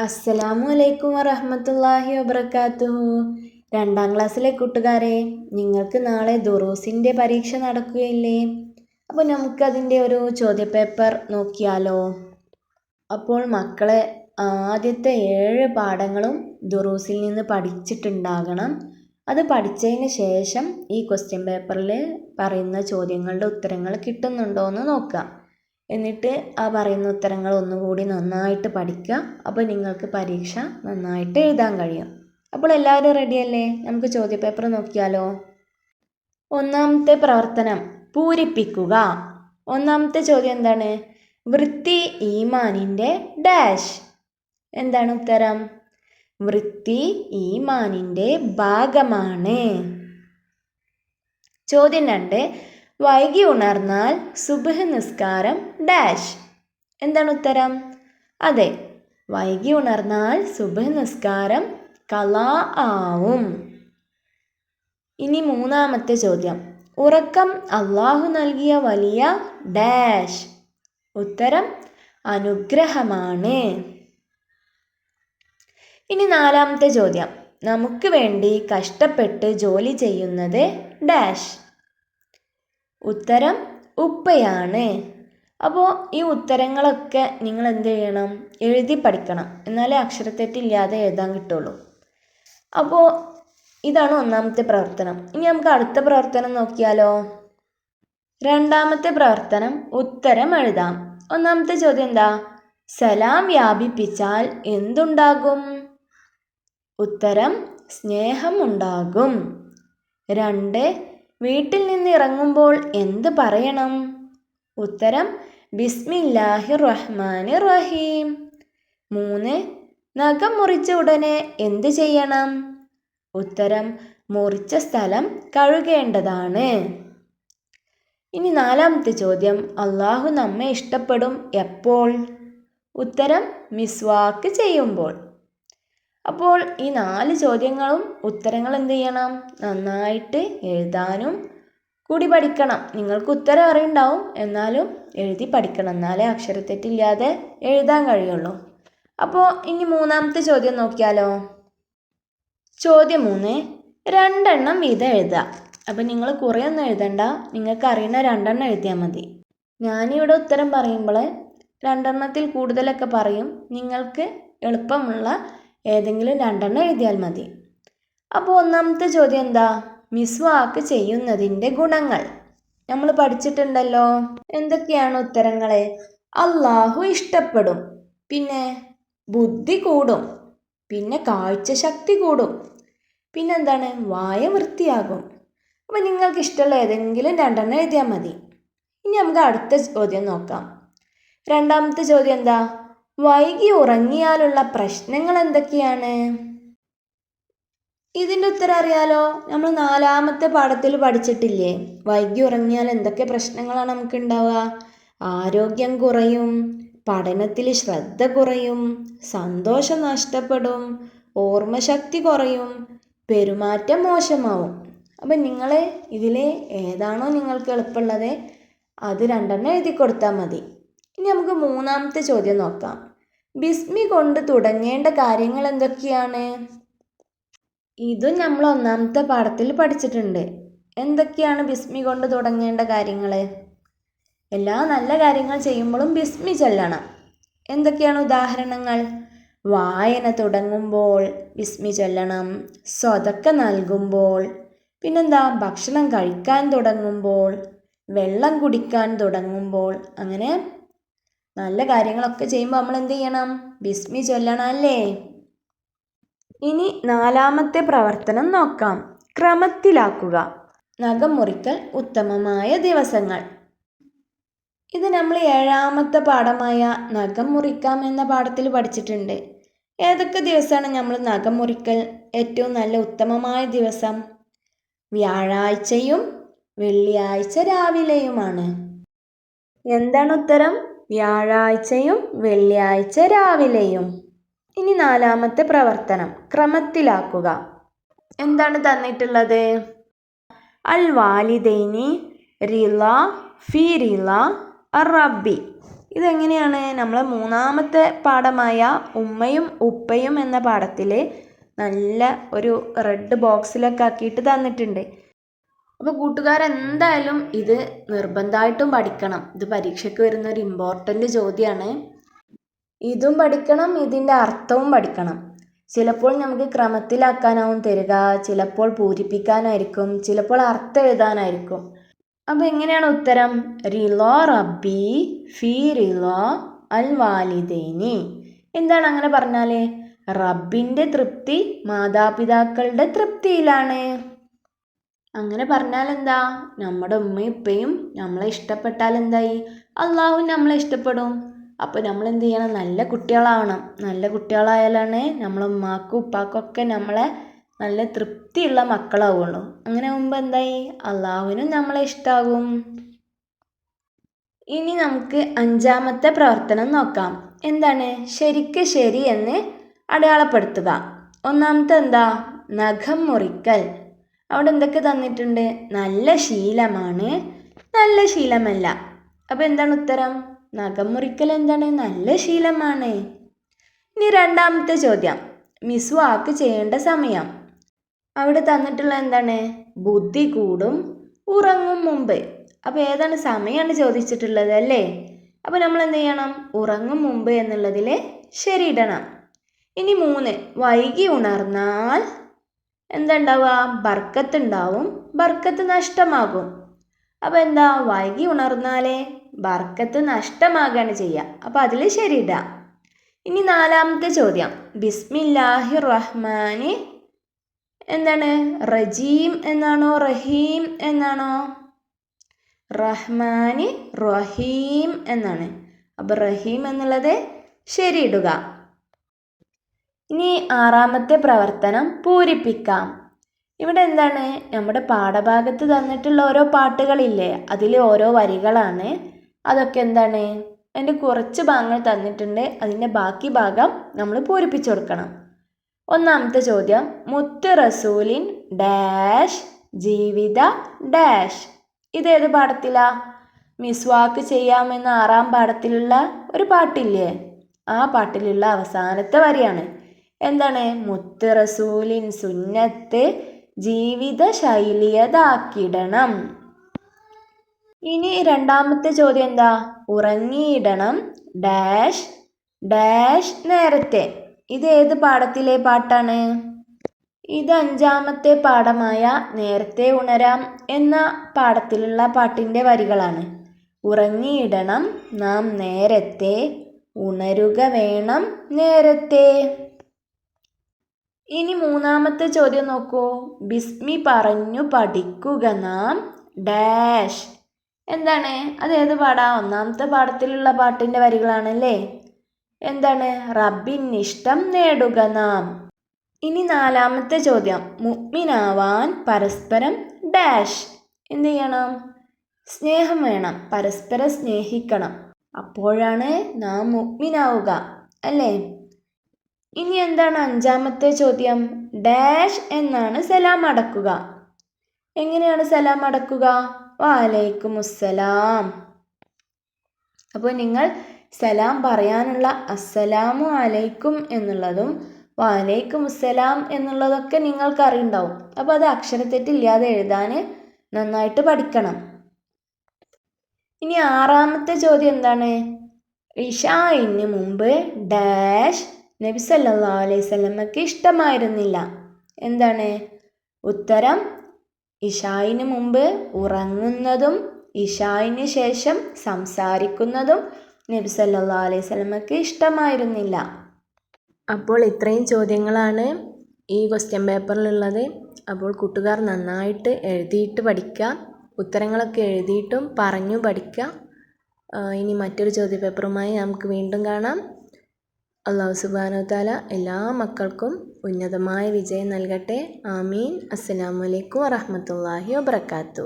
അസ്സലാമു അലൈക്കും വറഹ്മത്തുള്ളാഹി വബറകാതുഹു. 2ാം ക്ലാസ്സിലെ കൂട്ടുകാരെ, നിങ്ങൾക്ക് നാളെ ദുറൂസിൻ്റെ പരീക്ഷ നടക്കുകയില്ലേ? അപ്പോൾ നമുക്കതിൻ്റെ ഒരു ചോദ്യപേപ്പർ നോക്കിയാലോ? അപ്പോൾ മക്കളെ, ആദ്യത്തെ 7 പാഠങ്ങളും ദുറൂസിൽ നിന്ന് പഠിച്ചിട്ടുണ്ടാകണം. അത് പഠിച്ചതിന് ശേഷം ഈ ക്വസ്റ്റ്യൻ പേപ്പറിൽ പറയുന്ന ചോദ്യങ്ങളുടെ ഉത്തരങ്ങൾ കിട്ടുന്നുണ്ടോ എന്ന് നോക്കുക. എന്നിട്ട് ആ പറയുന്ന ഉത്തരങ്ങൾ ഒന്നുകൂടി നന്നായിട്ട് പഠിക്കുക. അപ്പോൾ നിങ്ങൾക്ക് പരീക്ഷ നന്നായിട്ട് എഴുതാൻ കഴിയും. അപ്പോൾ എല്ലാവരും റെഡിയല്ലേ? നമുക്ക് ചോദ്യപേപ്പർ നോക്കിയാലോ? 1ാമത്തെ പ്രവർത്തനം പൂരിപ്പിക്കുക. 1ാമത്തെ ചോദ്യം എന്താണ്? വൃത്തി ഈമാനിൻ്റെ ഡാഷ്. എന്താണ് ഉത്തരം? വൃത്തി ഈമാനിൻ്റെ ഭാഗമാണ്. ചോദ്യം 2, വൈകി ഉണർന്നാൽ സുബ്ഹ് നിസ്കാരം ഡാഷ്. എന്താണ് ഉത്തരം? അതെ, വൈകി ഉണർന്നാൽ സുബ്ഹ് നിസ്കാരം ഖളാ ആവും. ഇനി 3ാമത്തെ ചോദ്യം, ഉറക്കം അല്ലാഹു നൽകിയ വലിയ ഡാഷ്. ഉത്തരം അനുഗ്രഹമാണ്. ഇനി 4ാമത്തെ ചോദ്യം, നമുക്ക് വേണ്ടി കഷ്ടപ്പെട്ട് ജോലി ചെയ്യുന്നത് ഡാഷ്. ഉത്തരം ഉപ്പയാണ്. അപ്പോൾ ഈ ഉത്തരങ്ങളൊക്കെ നിങ്ങൾ എന്ത് ചെയ്യണം? എഴുതി പഠിക്കണം. എന്നാലേ അക്ഷരത്തെറ്റില്ലാതെ എഴുതാൻ കിട്ടുള്ളൂ. അപ്പോൾ ഇതാണ് 1ാമത്തെ പ്രവർത്തനം. ഇനി നമുക്ക് അടുത്ത പ്രവർത്തനം നോക്കിയാലോ? 2ാമത്തെ പ്രവർത്തനം ഉത്തരം എഴുതാം. 1ാമത്തെ ചോദ്യം എന്താ? സലാം വ്യാപിപ്പിച്ചാൽ എന്തുണ്ടാകും? ഉത്തരം സ്നേഹം ഉണ്ടാകും. 2, വീട്ടിൽ നിന്ന് ഇറങ്ങുമ്പോൾ എന്ത് പറയണം? ഉത്തരം ബിസ്മില്ലാഹിർ റഹ്മാനിർ റഹീം. 3, നഖം മുറിച്ച ഉടനെ എന്ത് ചെയ്യണം? ഉത്തരം മുറിച്ച സ്ഥലം കഴുകേണ്ടതാണ്. ഇനി 4ാമത്തെ ചോദ്യം, അല്ലാഹു നമ്മെ ഇഷ്ടപ്പെടും എപ്പോൾ? ഉത്തരം മിസ്വാക്ക് ചെയ്യുമ്പോൾ. അപ്പോൾ ഈ 4 ചോദ്യങ്ങളും ഉത്തരങ്ങൾ എന്ത് ചെയ്യണം? നന്നായിട്ട് എഴുതാനും കൂടി പഠിക്കണം. നിങ്ങൾക്ക് ഉത്തരം അറിയുണ്ടാവും, എന്നാലും എഴുതി പഠിക്കണം. എന്നാലേ അക്ഷരത്തെറ്റില്ലാതെ എഴുതാൻ കഴിയുള്ളൂ. അപ്പോൾ ഇനി 3ാമത്തെ ചോദ്യം നോക്കിയാലോ? ചോദ്യം 3, 2 എണ്ണം വീതം എഴുതുക. അപ്പം നിങ്ങൾ കുറേ ഒന്നും എഴുതണ്ട, നിങ്ങൾക്ക് അറിയുന്ന 2 എണ്ണം എഴുതിയാൽ മതി. ഞാനിവിടെ ഉത്തരം പറയുമ്പോൾ 2 എണ്ണത്തിൽ കൂടുതലൊക്കെ പറയും. നിങ്ങൾക്ക് എളുപ്പമുള്ള ഏതെങ്കിലും 2 എണ്ണം എഴുതിയാൽ മതി. അപ്പോൾ 1ാമത്തെ ചോദ്യം എന്താ? മിസ്വാക്ക് ചെയ്യുന്നതിൻ്റെ ഗുണങ്ങൾ നമ്മൾ പഠിച്ചിട്ടുണ്ടല്ലോ. എന്തൊക്കെയാണ് ഉത്തരങ്ങളെ? അല്ലാഹു ഇഷ്ടപ്പെടും, പിന്നെ ബുദ്ധി കൂടും, പിന്നെ കാഴ്ചശക്തി കൂടും, പിന്നെന്താണ്? വായ വൃത്തിയാകും. അപ്പോൾ നിങ്ങൾക്ക് ഇഷ്ടമുള്ള ഏതെങ്കിലും 2 എണ്ണം എഴുതിയാൽ മതി. ഇനി നമുക്ക് അടുത്ത ചോദ്യം നോക്കാം. 2ാമത്തെ ചോദ്യം എന്താ? വൈകി ഉറങ്ങിയാലുള്ള പ്രശ്നങ്ങൾ എന്തൊക്കെയാണ്? ഇതിൻ്റെ ഉത്തരം അറിയാലോ. നമ്മൾ 4ാമത്തെ പാഠത്തിൽ പഠിച്ചിട്ടില്ലേ? വൈകി ഉറങ്ങിയാൽ എന്തൊക്കെ പ്രശ്നങ്ങളാണ് നമുക്ക് ഉണ്ടാവുക? ആരോഗ്യം കുറയും, പഠനത്തിൽ ശ്രദ്ധ കുറയും, സന്തോഷം നഷ്ടപ്പെടും, ഓർമ്മശക്തി കുറയും, പെരുമാറ്റം മോശമാവും. അപ്പം നിങ്ങൾ ഇതിൽ ഏതാണോ നിങ്ങൾക്ക് എളുപ്പമുള്ളത് അത് 2 എണ്ണം എഴുതി കൊടുത്താൽ മതി. ഇനി നമുക്ക് 3ാമത്തെ ചോദ്യം നോക്കാം. ബിസ്മി കൊണ്ട് തുടങ്ങേണ്ട കാര്യങ്ങൾ എന്തൊക്കെയാണ്? ഇതും നമ്മൾ 1ാമത്തെ പാഠത്തിൽ പഠിച്ചിട്ടുണ്ട്. എന്തൊക്കെയാണ് ബിസ്മി കൊണ്ട് തുടങ്ങേണ്ട കാര്യങ്ങൾ? എല്ലാ നല്ല കാര്യങ്ങൾ ചെയ്യുമ്പോഴും ബിസ്മി ചൊല്ലണം. എന്തൊക്കെയാണ് ഉദാഹരണങ്ങൾ? വായന തുടങ്ങുമ്പോൾ ബിസ്മി ചൊല്ലണം, സ്വതക്ക നൽകുമ്പോൾ, പിന്നെന്താ? ഭക്ഷണം കഴിക്കാൻ തുടങ്ങുമ്പോൾ, വെള്ളം കുടിക്കാൻ തുടങ്ങുമ്പോൾ, അങ്ങനെ നല്ല കാര്യങ്ങളൊക്കെ ചെയ്യുമ്പോൾ നമ്മൾ എന്ത് ചെയ്യണം? ബിസ്മി ചൊല്ലണം അല്ലേ? ഇനി 4ാമത്തെ പ്രവർത്തനം നോക്കാം. ക്രമത്തിലാക്കുക. നഖം മുറിക്കൽ ഉത്തമമായ ദിവസങ്ങൾ. ഇത് നമ്മൾ 7ാമത്തെ പാഠമായ നഖം മുറിക്കാം എന്ന പാഠത്തിൽ പഠിച്ചിട്ടുണ്ട്. ഏതൊക്കെ ദിവസമാണ് നമ്മൾ നഖം മുറിക്കൽ ഏറ്റവും നല്ല ഉത്തമമായ ദിവസം? വ്യാഴാഴ്ചയും വെള്ളിയാഴ്ച രാവിലെയുമാണ്. എന്താണ് ഉത്തരം? വ്യാഴാഴ്ചയും വെള്ളിയാഴ്ച രാവിലെയും. ഇനി 4ാമത്തെ പ്രവർത്തനം ക്രമത്തിലാക്കുക. എന്താണ് തന്നിട്ടുള്ളത്? അൽ വാലിദൈനി റിള ഫി റിള അർ റബ്ബി. ഇതെങ്ങനെയാണ്? നമ്മളെ മൂന്നാമത്തെ പാഠമായ ഉമ്മയും ഉപ്പയും എന്ന പാഠത്തിൽ നല്ല ഒരു റെഡ് ബോക്സിലൊക്കെ ആക്കിയിട്ട് തന്നിട്ടുണ്ട്. അപ്പോൾ കൂട്ടുകാരെന്തായാലും ഇത് നിർബന്ധമായിട്ടും പഠിക്കണം. ഇത് പരീക്ഷയ്ക്ക് വരുന്ന ഒരു ഇമ്പോർട്ടൻ്റ് ചോദ്യമാണ്. ഇതും പഠിക്കണം, ഇതിൻ്റെ അർത്ഥവും പഠിക്കണം. ചിലപ്പോൾ നമുക്ക് ക്രമത്തിലാക്കാനാവും തരിക, ചിലപ്പോൾ പൂരിപ്പിക്കാനായിരിക്കും, ചിലപ്പോൾ അർത്ഥം എഴുതാനായിരിക്കും. അപ്പോൾ എങ്ങനെയാണ് ഉത്തരം? റിളോ റബ്ബി ഫി റിളോ അൽ വാലിദൈനി. എന്താണ് അങ്ങനെ പറഞ്ഞാൽ? റബ്ബിൻ്റെ തൃപ്തി മാതാപിതാക്കളുടെ തൃപ്തിയിലാണ്. അങ്ങനെ പറഞ്ഞാൽ എന്താ? നമ്മുടെ ഉമ്മയും ഉപ്പയും നമ്മളെ ഇഷ്ടപ്പെട്ടാൽ എന്തായി? അള്ളാഹു നമ്മളെ ഇഷ്ടപ്പെടും. അപ്പോൾ നമ്മൾ എന്ത് ചെയ്യണം? നല്ല കുട്ടികളാവണം. നല്ല കുട്ടികളായാലാണ് നമ്മളെ ഉമ്മാക്കും ഉപ്പാക്കും ഒക്കെ നമ്മളെ നല്ല തൃപ്തിയുള്ള മക്കളാവുള്ളൂ. അങ്ങനെ ആകുമ്പോൾ എന്തായി? അള്ളാഹുവിനും നമ്മളെ ഇഷ്ടമാകും. ഇനി നമുക്ക് 5ാമത്തെ പ്രവർത്തനം നോക്കാം. എന്താണ്? ശരിക്ക് ശരി എന്ന് അടയാളപ്പെടുത്തുക. ഒന്നാമത്തെ എന്താ? നഖം മുറിക്കൽ. അവിടെ എന്തൊക്കെ തന്നിട്ടുണ്ട്? നല്ല ശീലമാണ്, നല്ല ശീലമല്ല. അപ്പോൾ എന്താണ് ഉത്തരം? നഖം മുറിക്കൽ എന്താണ്? നല്ല ശീലമാണ്. ഇനി 2ാമത്തെ ചോദ്യം, മിസ്വാക്ക് ചെയ്യേണ്ട സമയം. അവിടെ തന്നിട്ടുള്ള എന്താണ്? ബുദ്ധി കൂടും ഉറങ്ങും മുമ്പ്. അപ്പോൾ ഏതാണ് സമയമാണ് ചോദിച്ചിട്ടുള്ളത് അല്ലേ? അപ്പോൾ നമ്മൾ എന്ത് ചെയ്യണം? ഉറങ്ങും മുമ്പ് എന്നുള്ളതിൽ ശരിയിടണം. ഇനി 3, വൈകി ഉണർന്നാൽ എന്തുണ്ടാവുക? ബർക്കത്ത് ഉണ്ടാവും, ബർക്കത്ത് നഷ്ടമാകും. അപ്പോൾ എന്താ? വൈകി ഉണർന്നാലേ ബർക്കത്ത് നഷ്ടമാകുകയാണ് ചെയ്യുക. അപ്പോൾ അതിൽ ശരിയിടാം. ഇനി 4ാമത്തെ ചോദ്യം, ബിസ്മില്ലാഹി റഹ്മാനി എന്താണ്? റജീം എന്നാണോ റഹീം എന്നാണോ? റഹ്മാനി റഹീം എന്നാണ്. അപ്പോൾ റഹീം എന്നുള്ളത് ശരിയിടുക. ഇനി 6ാമത്തെ പ്രവർത്തനം പൂരിപ്പിക്കാം. ഇവിടെ എന്താണ്? നമ്മുടെ പാഠഭാഗത്ത് തന്നിട്ടുള്ള ഓരോ പാട്ടുകളില്ലേ, അതിൽ ഓരോ വരികളാണ്. അതൊക്കെ എന്താണ്? അതിൻ്റെ കുറച്ച് ഭാഗങ്ങൾ തന്നിട്ടുണ്ട്, അതിൻ്റെ ബാക്കി ഭാഗം നമ്മൾ പൂരിപ്പിച്ചു കൊടുക്കണം. 1ാമത്തെ ചോദ്യം, മുത്ത് റസൂലിൻ ഡാഷ് ജീവിത ഡാഷ്. ഇതേത് പാഠത്തിലാ? മിസ്വാക്ക് ചെയ്യാമെന്ന 6ാം പാഠത്തിലുള്ള ഒരു പാട്ടില്ലേ, ആ പാട്ടിലുള്ള അവസാനത്തെ വരിയാണ്. എന്താണ്? മുത്ത് റസൂലിൻ സുന്നത്ത് ജീവിത ശൈലിയതാക്കിടണം. ഇനി 2ാമത്തെ ചോദ്യം എന്താ? ഉറങ്ങിയിടണം ഡാഷ് ഡാഷ് നേരത്തെ. ഇത് ഏത് പാഠത്തിലെ പാട്ടാണ്? ഇത് 5ാമത്തെ പാഠമായ നേരത്തെ ഉണരാം എന്ന പാഠത്തിലുള്ള പാട്ടിൻ്റെ വരികളാണ്. ഉറങ്ങിയിടണം നാം നേരത്തെ, ഉണരുക വേണം നേരത്തെ. ഇനി 3ാമത്തെ ചോദ്യം നോക്കൂ. ബിസ്മി പറഞ്ഞു പഠിക്കുക നാം ഡാഷ്. എന്താണ്? അത് ഏത് പാടാ? 1ാമത്തെ പാഠത്തിലുള്ള പാട്ടിൻ്റെ വരികളാണല്ലേ. എന്താണ്? റബ്ബിനിഷ്ടം നേടുക നാം. ഇനി 4ാമത്തെ ചോദ്യം, മുഅ്മിനാവാൻ പരസ്പരം ഡാഷ്. എന്ത് ചെയ്യണം? സ്നേഹം വേണം, പരസ്പരം സ്നേഹിക്കണം. അപ്പോഴാണ് നാം മുഅ്മിനാവുക അല്ലേ? ഇനി എന്താണ് 5ാമത്തെ ചോദ്യം? ഡാഷ് എന്നാണ് സലാം അടക്കുക. എങ്ങനെയാണ് സലാം അടക്കുക? വഅലൈക്കും അസ്സലാം. അപ്പോൾ നിങ്ങൾ സലാം പറയാനുള്ള അസ്സലാമു അലൈക്കും എന്നുള്ളതും വഅലൈക്കും അസ്സലാം എന്നുള്ളതൊക്കെ നിങ്ങൾക്ക് അറിയുണ്ടാവും. അപ്പോൾ അത് അക്ഷരത്തെറ്റില്ലാതെ എഴുതാൻ നന്നായിട്ട് പഠിക്കണം. ഇനി 6ാമത്തെ ചോദ്യം എന്താണ്? ഇശാഇന് മുമ്പ് ഡാഷ് നബി സല്ലല്ലാഹു അലൈഹി വസല്ലമക്ക് ഇഷ്ടമായിരുന്നില്ല. എന്താണ് ഉത്തരം? ഇശാഇന് മുമ്പ് ഉറങ്ങുന്നതും ഇശാഇന് ശേഷം സംസാരിക്കുന്നതും നബി സല്ലല്ലാഹു അലൈഹി വസല്ലമക്ക് ഇഷ്ടമായിരുന്നില്ല. അപ്പോൾ ഇത്രയും ചോദ്യങ്ങളാണ് ഈ ക്വസ്റ്റ്യൻ പേപ്പറിലുള്ളത്. അപ്പോൾ കൂട്ടുകാർ നന്നായിട്ട് എഴുതിയിട്ട് പഠിക്കുക, ഉത്തരങ്ങളൊക്കെ എഴുതിയിട്ടും പറഞ്ഞു പഠിക്കുക. ഇനി മറ്റൊരു ചോദ്യപേപ്പറുമായി നമുക്ക് വീണ്ടും കാണാം. അല്ലാഹു സുബ്ഹാനഹു വ തആല എല്ലാ മക്കൾക്കും ഉന്നതമായ വിജയം നൽകട്ടെ. ആമീൻ. അസ്സലാമു അലൈക്കും വറഹ്മത്തുള്ളാഹി വബറകാതുഹു.